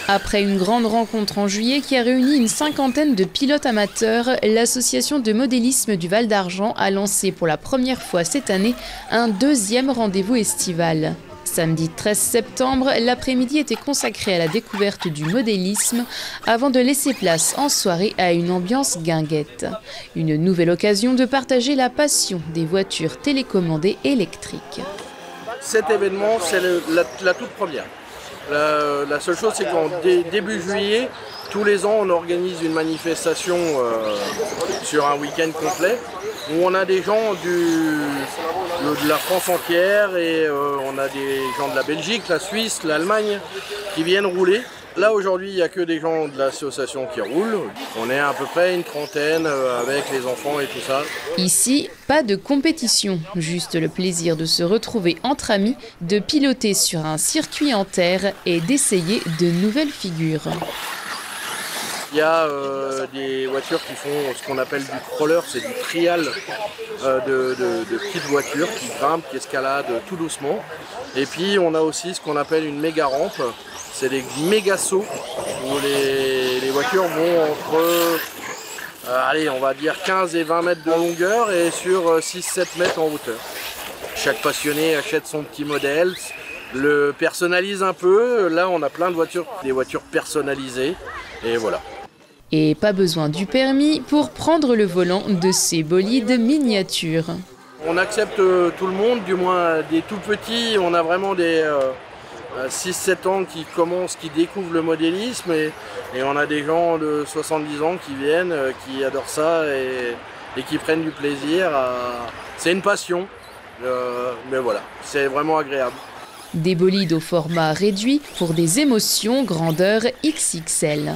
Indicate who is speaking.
Speaker 1: Après une grande rencontre en juillet qui a réuni une cinquantaine de pilotes amateurs, l'association de modélisme du Val d'Argent a lancé pour la première fois cette année un deuxième rendez-vous estival. Samedi 13 septembre, l'après-midi était consacré à la découverte du modélisme avant de laisser place en soirée à une ambiance guinguette. Une nouvelle occasion de partager la passion des voitures télécommandées électriques.
Speaker 2: Cet événement, c'est la toute première. La seule chose, c'est qu'en début juillet, tous les ans, on organise une manifestation sur un week-end complet où on a des gens de la France entière et on a des gens de la Belgique, la Suisse, l'Allemagne qui viennent rouler. Là aujourd'hui, il n'y a que des gens de l'association qui roulent. On est à peu près une trentaine avec les enfants et tout ça.
Speaker 1: Ici, pas de compétition, juste le plaisir de se retrouver entre amis, de piloter sur un circuit en terre et d'essayer de nouvelles figures.
Speaker 2: Il y a des voitures qui font ce qu'on appelle du crawler, c'est du trial de petites voitures qui grimpent, qui escaladent tout doucement. Et puis on a aussi ce qu'on appelle une méga rampe. C'est des méga sauts où les voitures vont entre, allez, on va dire 15 et 20 mètres de longueur et sur 6-7 mètres en hauteur. Chaque passionné achète son petit modèle, le personnalise un peu. Là, on a plein de voitures, des voitures personnalisées et voilà.
Speaker 1: Et pas besoin du permis pour prendre le volant de ces bolides miniatures.
Speaker 2: On accepte tout le monde, du moins des tout petits. On a vraiment des 6-7 ans qui commencent, qui découvrent le modélisme et on a des gens de 70 ans qui viennent, qui adorent ça et qui prennent du plaisir. C'est une passion, mais voilà, c'est vraiment agréable.
Speaker 1: Des bolides au format réduit pour des émotions grandeur XXL.